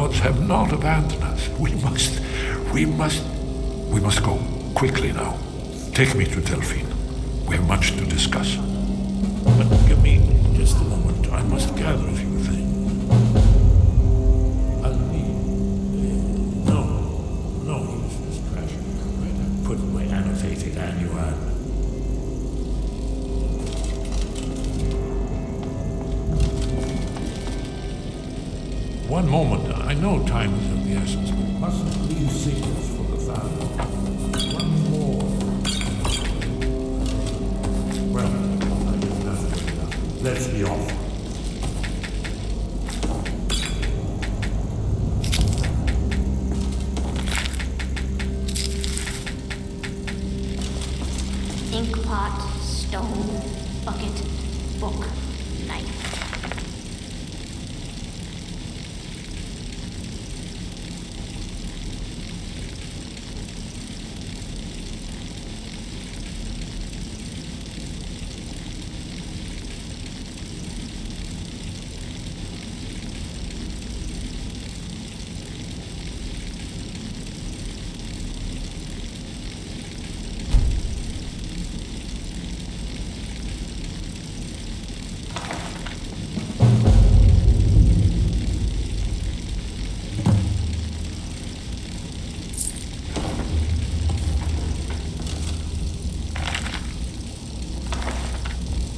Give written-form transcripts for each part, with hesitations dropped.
gods have not abandoned us. We must go. Quickly now. Take me to Delphine. We have much to discuss. But give me just a moment. I must gather a few things. I'll need... No, use this trash. Right, I put away annotated annual. One moment. I know time is of the essence, but mustn't leave secrets for the family. One more. Well, I guess that's good enough. Let's be off. Inkpot, stone, bucket, book, knife.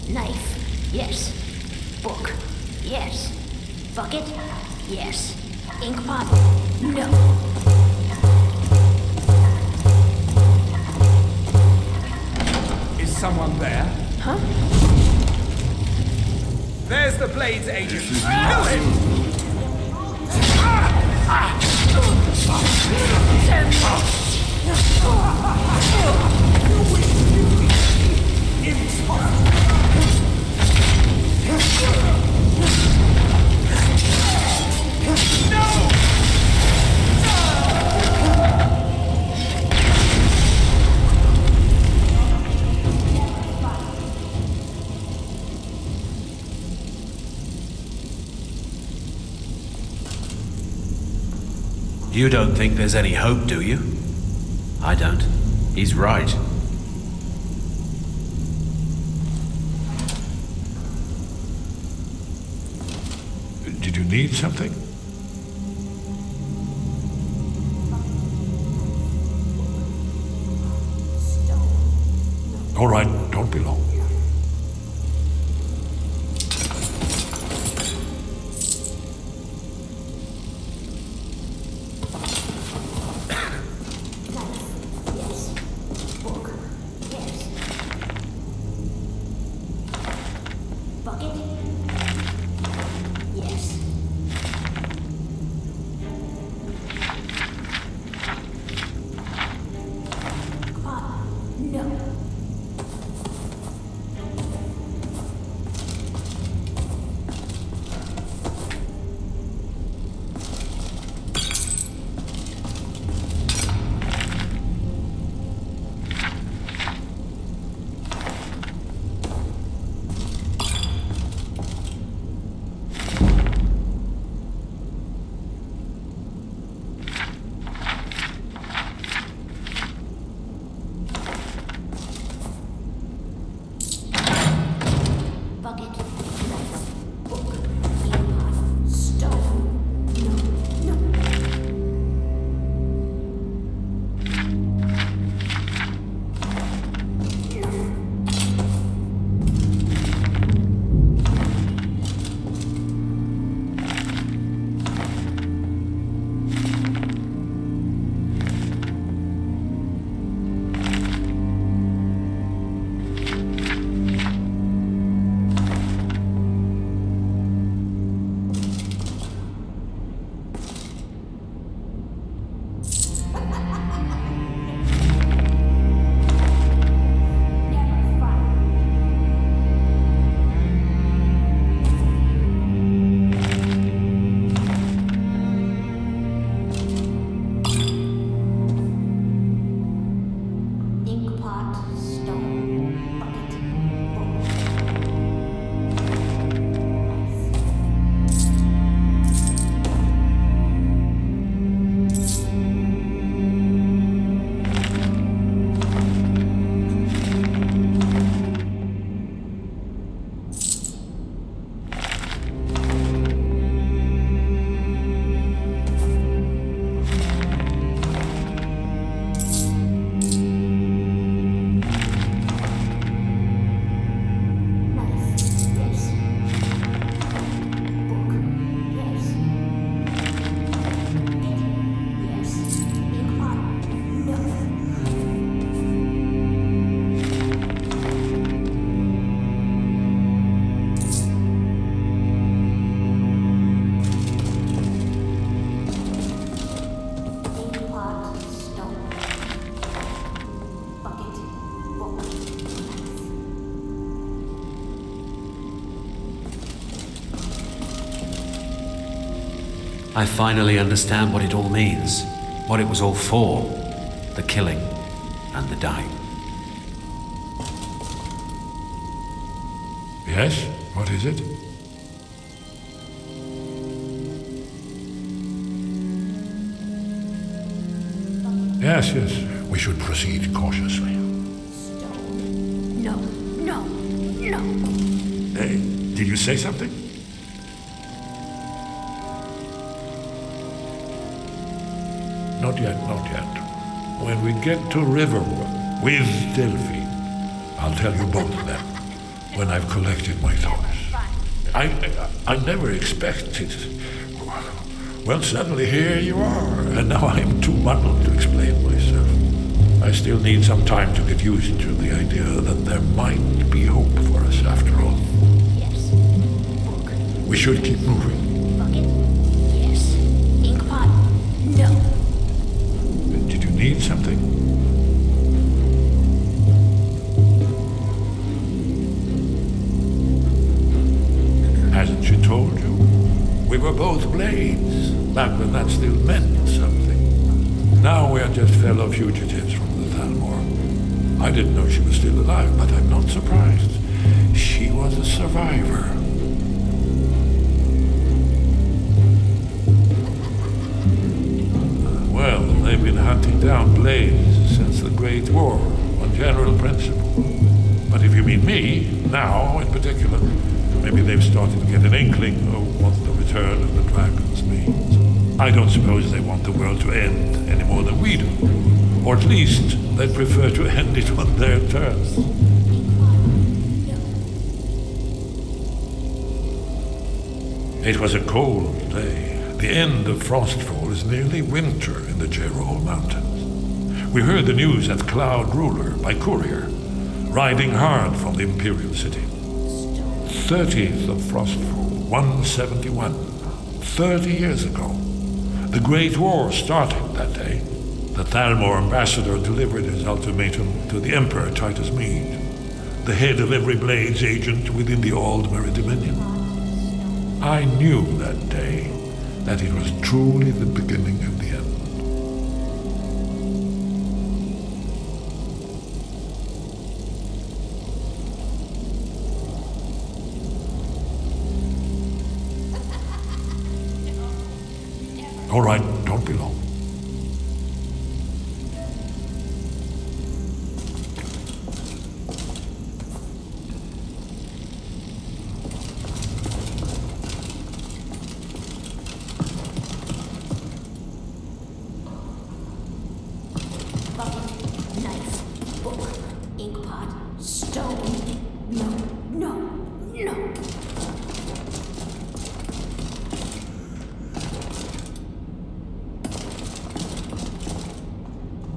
Knife, yes. Book, yes. Bucket, yes. Inkpot, no. Is someone there? Huh? There's the Blades agent. Kill him! You don't think there's any hope, do you? I don't. He's right. Did you need something? All right, don't be long. I finally understand what it all means. What it was all for. The killing and the dying. Yes? What is it? Yes, we should proceed cautiously. No, no, no. Did you say something? Not yet, not yet. When we get to Riverwood with Delphine, I'll tell you both of them when I've collected my thoughts. I never expected. Well, suddenly here you are, and now I'm too muddled to explain myself. I still need some time to get used to the idea that there might be hope for us after all. Yes. Book. We should keep moving. Bucket. Yes. Inkpot. No. Did you need something? Hasn't she told you? We were both blades, back when that still meant something. Now we're just fellow fugitives from the Thalmor. I didn't know she was still alive, but I'm not surprised. She was a survivor. Well, they've been hunting down blades since the Great War, on general principle. But if you mean me, now in particular, maybe they've started to get an inkling of what the return of the dragons means. I don't suppose they want the world to end any more than we do. Or at least they'd prefer to end it on their terms. It was a cold day. The end of Frostfall is nearly winter in the Gerol Mountains. We heard the news at Cloud Ruler by courier, riding hard from the Imperial City. 30th of Frostfall, 171. 30 years ago. The Great War started that day. The Thalmor ambassador delivered his ultimatum to the Emperor Titus Mede, the head of every Blades agent within the Aldmeri Dominion. I knew that day that it was truly the beginning of the end. All right, don't be long. Bucket. Knife. Book. Inkpot. Stone. No, no, no.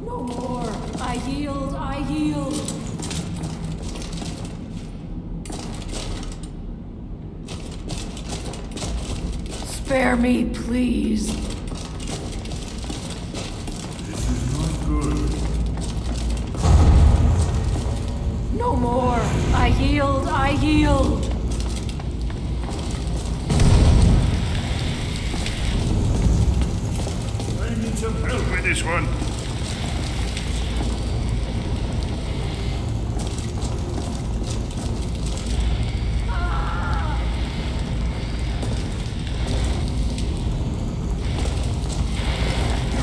No more. I yield, I yield. Spare me, please. This is not good. No more. I yield, I yield. I need some help with this one.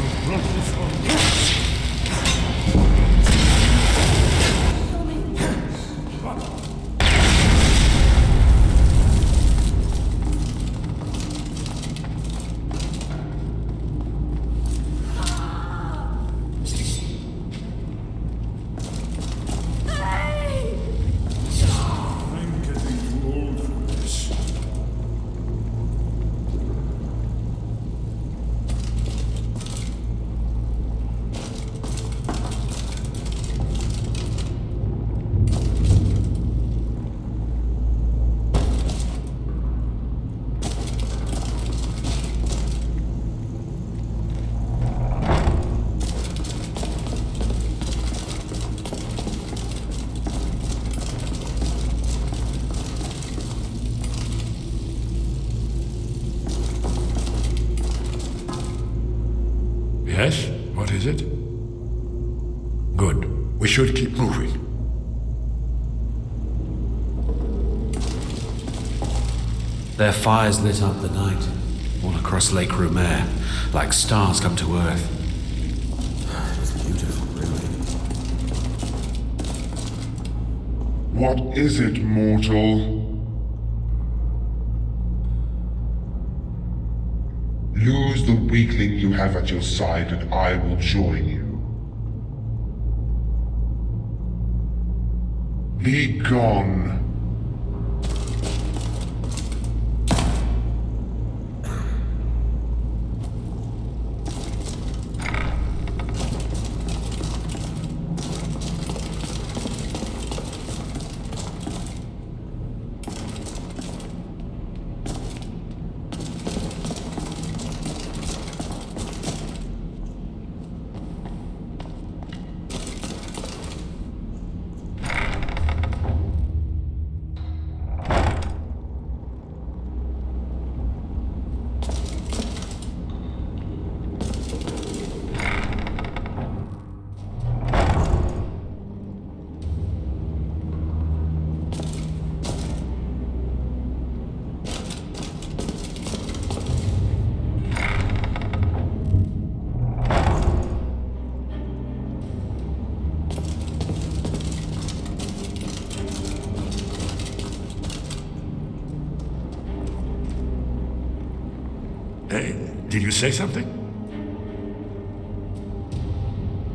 You brought this on me. Yes? What is it? Good. We should keep moving. Their fires lit up the night, all across Lake Rumer, like stars come to Earth. It's beautiful, really. What is it, mortal? Lose the weakling you have at your side and I will join you. Be gone. Hey, did you say something?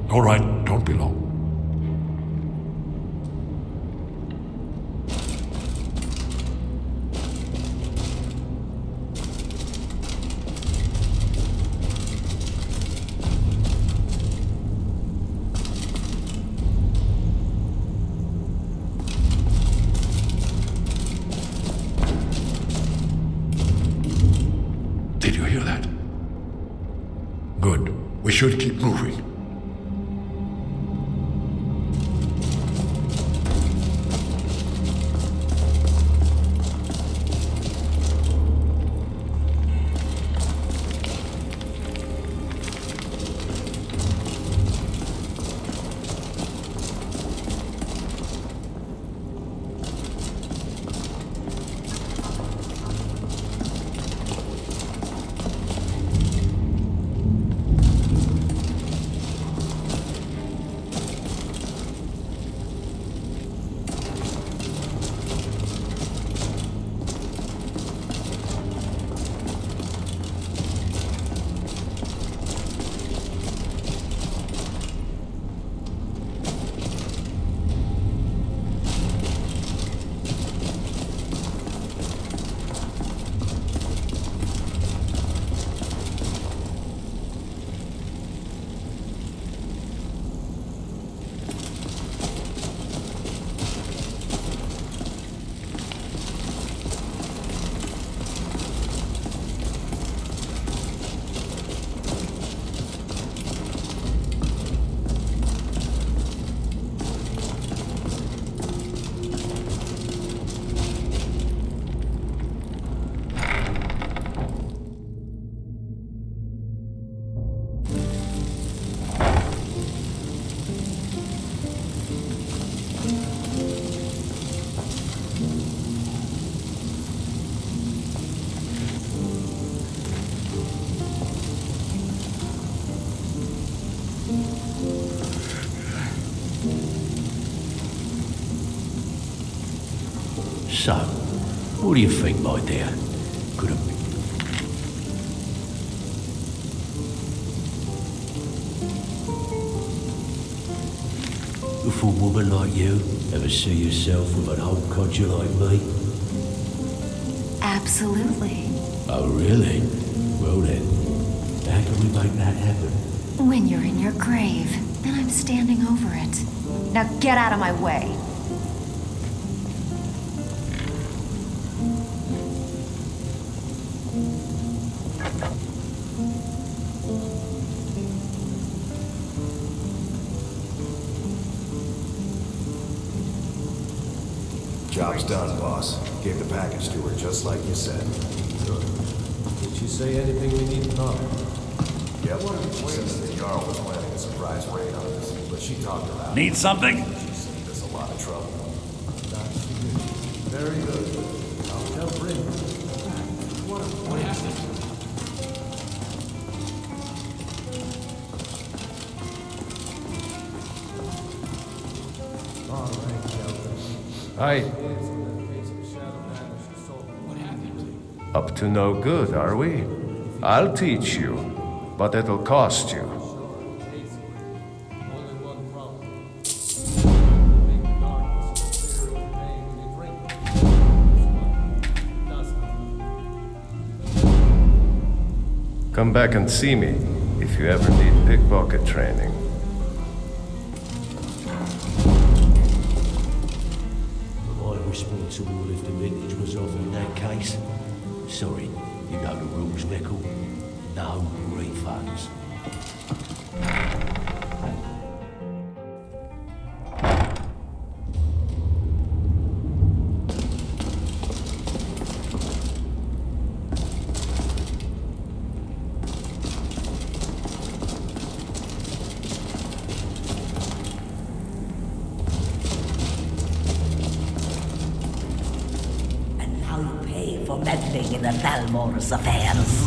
All right, don't be long. Did you hear that? Good. We should keep moving. So, what do you think, my dear? Could have been. If a woman like you ever see yourself with an old codger like me? Absolutely. Oh, really? Well then, how can we make that happen? When you're in your grave, and I'm standing over it. Now get out of my way. Job's done, boss. Gave the package to her just like you said. Good. Did she say anything we need to know? Yeah, one of the says the Jarl was planning a surprise raid on us, but she talked about Need something? She saved us a lot of trouble. Very good. I'll tell Bryn. What happened? Hi. Up to no good, are we? I'll teach you, but it'll cost you. Come back and see me if you ever need pickpocket training. Am I responsible if the vintage was off in that case? Sorry, you know the rules, Mickle. No refunds. For meddling in the Thalmor's affairs.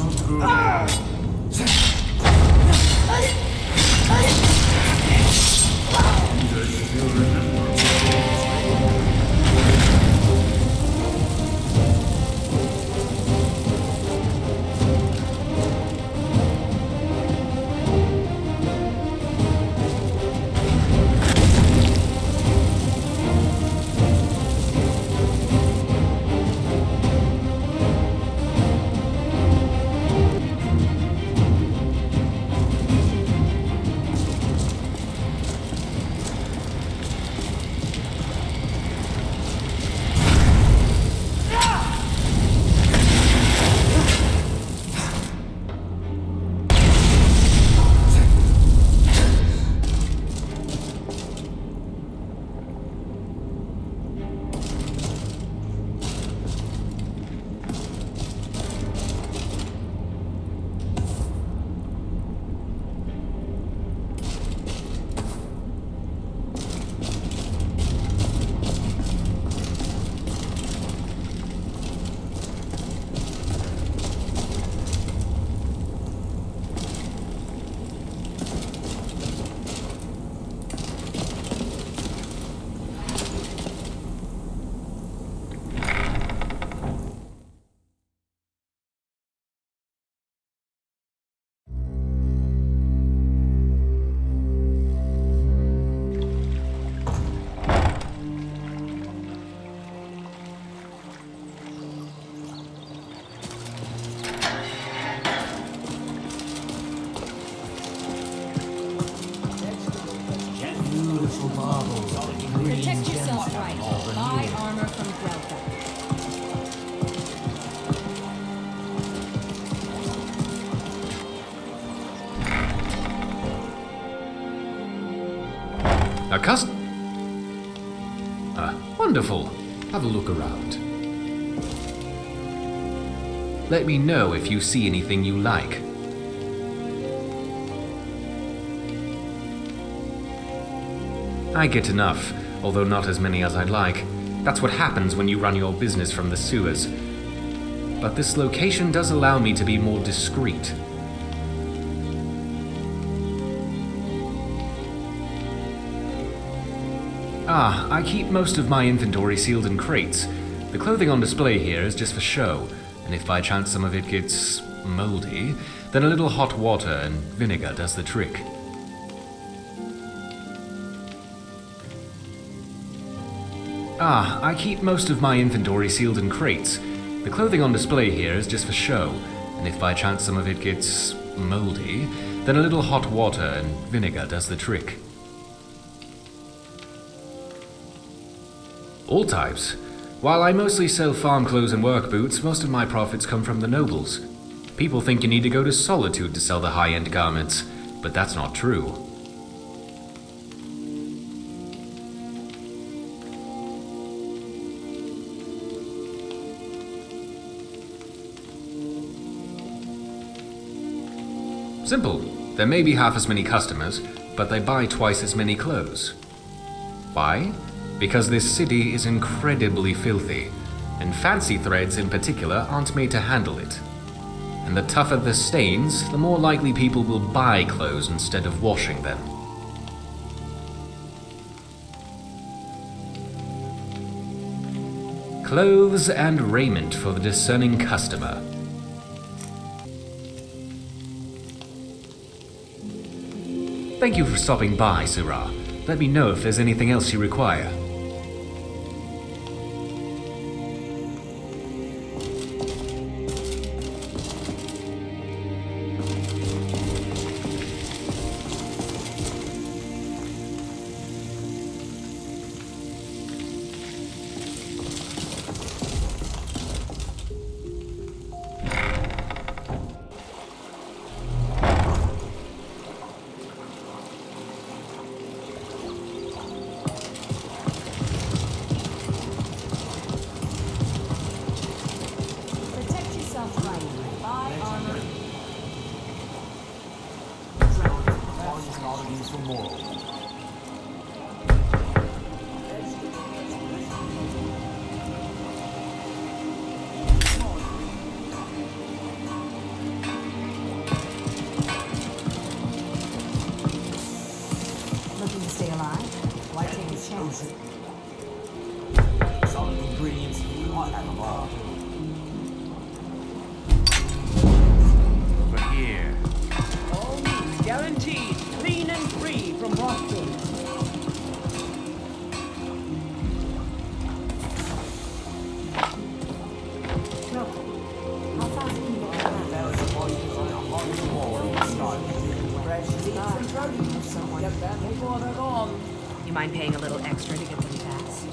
Protect yourself right. Buy armor from Grelka. A custom? Wonderful. Have a look around. Let me know if you see anything you like. I get enough, although not as many as I'd like. That's what happens when you run your business from the sewers. But this location does allow me to be more discreet. I keep most of my inventory sealed in crates. The clothing on display here is just for show, and if by chance some of it gets moldy, then a little hot water and vinegar does the trick. I keep most of my inventory sealed in crates. The clothing on display here is just for show, and if by chance some of it gets moldy, then a little hot water and vinegar does the trick. All types. While I mostly sell farm clothes and work boots, most of my profits come from the nobles. People think you need to go to Solitude to sell the high-end garments, but that's not true. Simple. There may be half as many customers, but they buy twice as many clothes. Why? Because this city is incredibly filthy, and fancy threads in particular aren't made to handle it. And the tougher the stains, the more likely people will buy clothes instead of washing them. Clothes and raiment for the discerning customer. Thank you for stopping by, Syrah. Let me know if there's anything else you require. You mind paying a little extra to get them fast?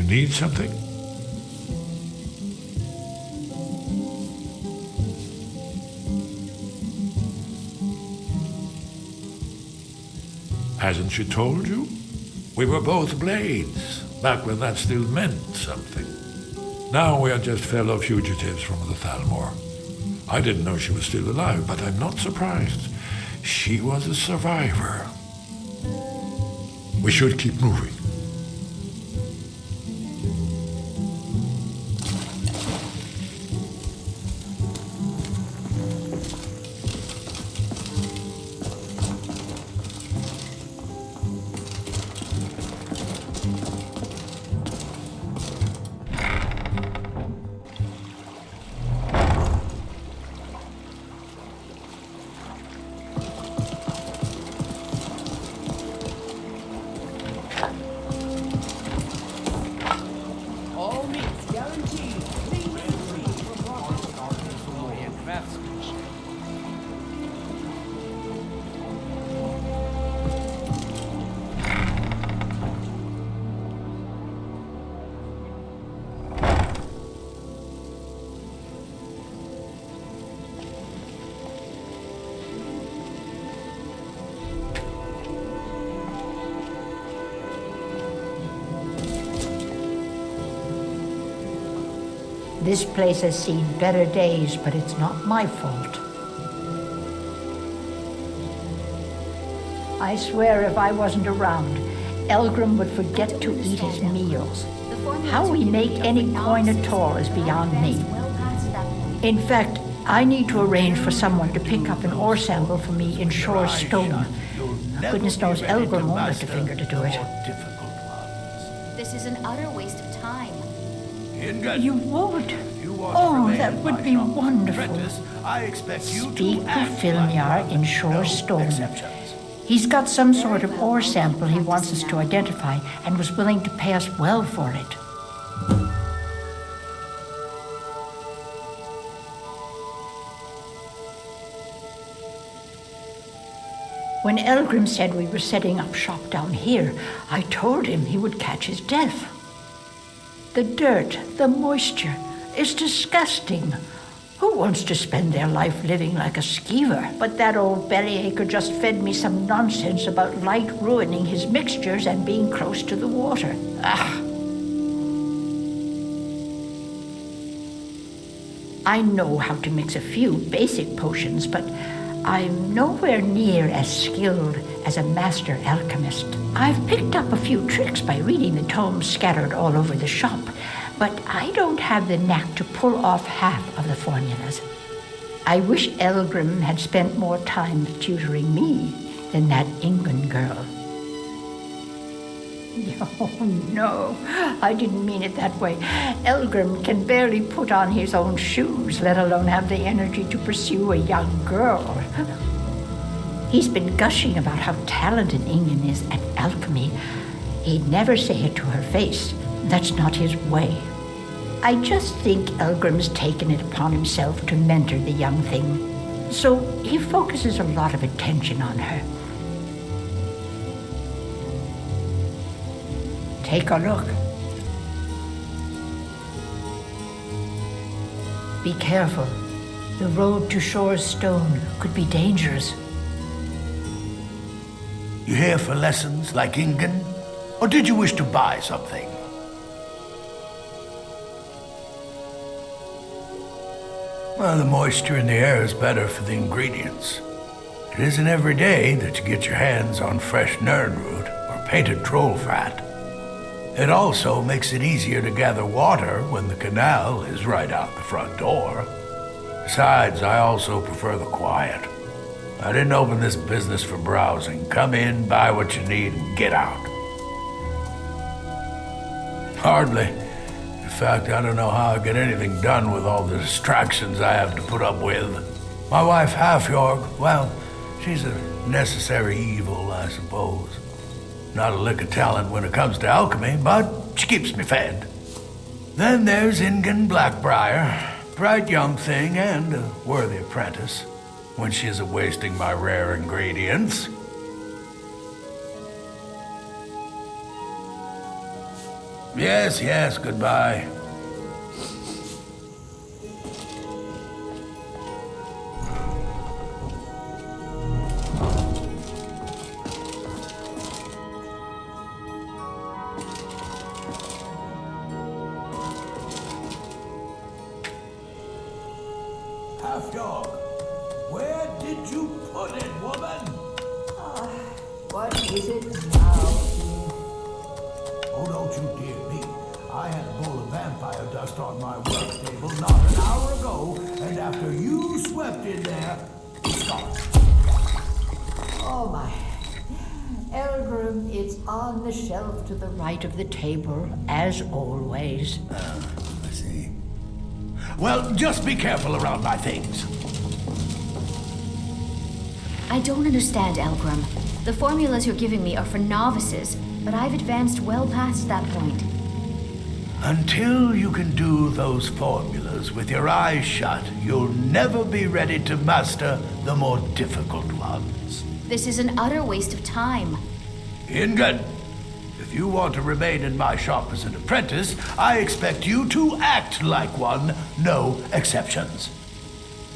Need something? Hasn't she told you? We were both blades, back when that still meant something. Now we are just fellow fugitives from the Thalmor. I didn't know she was still alive, but I'm not surprised. She was a survivor. We should keep moving. This place has seen better days, but it's not my fault. I swear if I wasn't around, Elgrim would forget to eat his meals. How we make any coin at all is beyond me. Well past that point. In fact, I need to arrange for someone to pick up an ore sample for me in Shore Stone. Goodness knows Elgrim won't lift a finger to do it. This is an utter waste of time. You would? Oh, that would be wonderful. Speak to Filmyar in Shore Stone. He's got some sort of ore sample he wants us to identify and was willing to pay us well for it. When Elgrim said we were setting up shop down here, I told him he would catch his death. The dirt, the moisture, is disgusting. Who wants to spend their life living like a skeever? But that old bellyacre just fed me some nonsense about light ruining his mixtures and being close to the water. Ah! I know how to mix a few basic potions, but I'm nowhere near as skilled as a master alchemist. I've picked up a few tricks by reading the tomes scattered all over the shop, but I don't have the knack to pull off half of the formulas. I wish Elgrim had spent more time tutoring me than that Ingun girl. Oh, no, I didn't mean it that way. Elgrim can barely put on his own shoes, let alone have the energy to pursue a young girl. He's been gushing about how talented Ingun is at alchemy. He'd never say it to her face. That's not his way. I just think Elgrim's taken it upon himself to mentor the young thing, so he focuses a lot of attention on her. Take a look. Be careful. The road to Shore's Stone could be dangerous. You here for lessons like Ingun? Or did you wish to buy something? Well, the moisture in the air is better for the ingredients. It isn't every day that you get your hands on fresh nernroot or painted troll fat. It also makes it easier to gather water when the canal is right out the front door. Besides, I also prefer the quiet. I didn't open this business for browsing. Come in, buy what you need, and get out. Hardly. In fact, I don't know how I get anything done with all the distractions I have to put up with. My wife, Halfjorg, well, she's a necessary evil, I suppose. Not a lick of talent when it comes to alchemy, but she keeps me fed. Then there's Ingun Blackbriar, bright young thing and a worthy apprentice, when she isn't wasting my rare ingredients. Yes, goodbye. Half-dog, where did you put it, woman? What is it now? Oh, don't you dear me. I had a bowl of vampire dust on my work table not an hour ago, and after you swept in there, it's gone. Oh my. Elgrim, it's on the shelf to the right of the table, as always. I see. Well, just be careful around my things. I don't understand, Elgrim. The formulas you're giving me are for novices, but I've advanced well past that point. Until you can do those formulas with your eyes shut, you'll never be ready to master the more difficult ones. This is an utter waste of time. Ingun, if you want to remain in my shop as an apprentice, I expect you to act like one, no exceptions.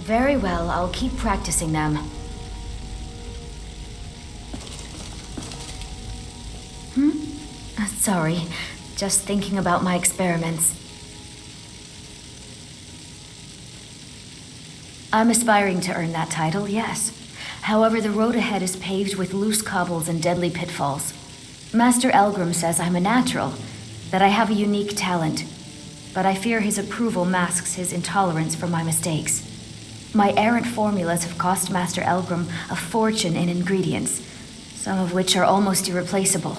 Very well, I'll keep practicing them. Sorry, just thinking about my experiments. I'm aspiring to earn that title, yes. However, the road ahead is paved with loose cobbles and deadly pitfalls. Master Elgrim says I'm a natural, that I have a unique talent. but I fear his approval masks his intolerance for my mistakes. My errant formulas have cost Master Elgrim a fortune in ingredients, some of which are almost irreplaceable.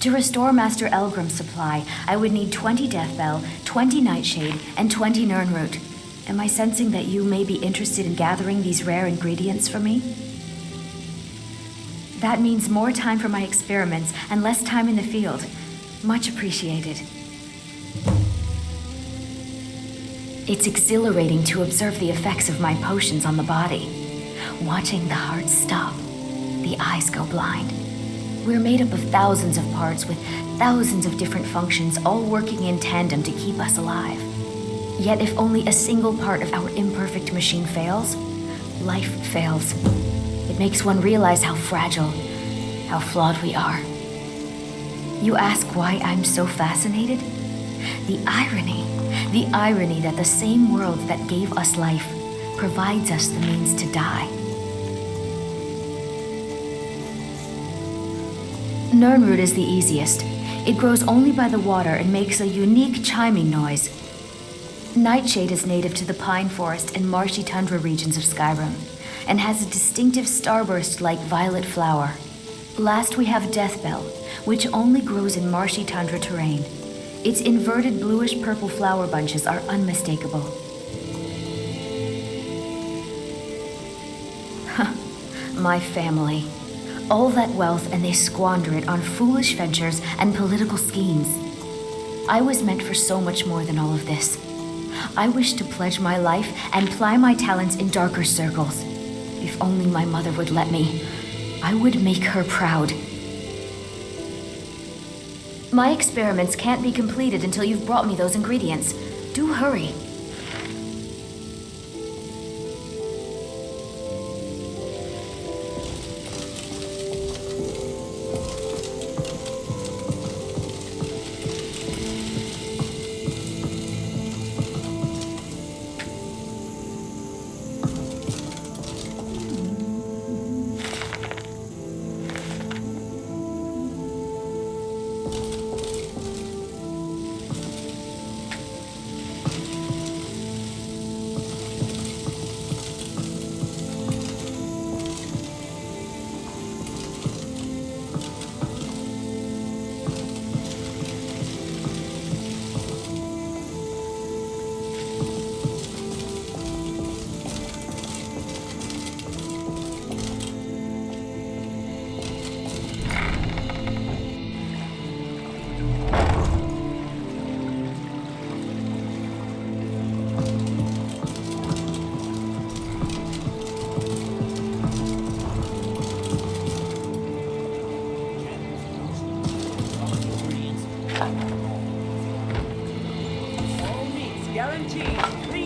To restore Master Elgrim's supply, I would need 20 Deathbell, 20 Nightshade, and 20 Nirnroot. Am I sensing that you may be interested in gathering these rare ingredients for me? That means more time for my experiments and less time in the field. Much appreciated. It's exhilarating to observe the effects of my potions on the body. Watching the heart stop, the eyes go blind. We're made up of thousands of parts with thousands of different functions, all working in tandem to keep us alive. Yet if only a single part of our imperfect machine fails, life fails. It makes one realize how fragile, how flawed we are. You ask why I'm so fascinated? The irony that the same world that gave us life provides us the means to die. Nirnroot is the easiest. It grows only by the water and makes a unique chiming noise. Nightshade is native to the pine forest and marshy tundra regions of Skyrim, and has a distinctive starburst-like violet flower. Last we have Deathbell, which only grows in marshy tundra terrain. Its inverted bluish-purple flower bunches are unmistakable. My family. All that wealth and they squander it on foolish ventures and political schemes. I was meant for so much more than all of this. I wish to pledge my life and ply my talents in darker circles. If only my mother would let me, I would make her proud. My experiments can't be completed until you've brought me those ingredients. Do hurry. All meats guaranteed.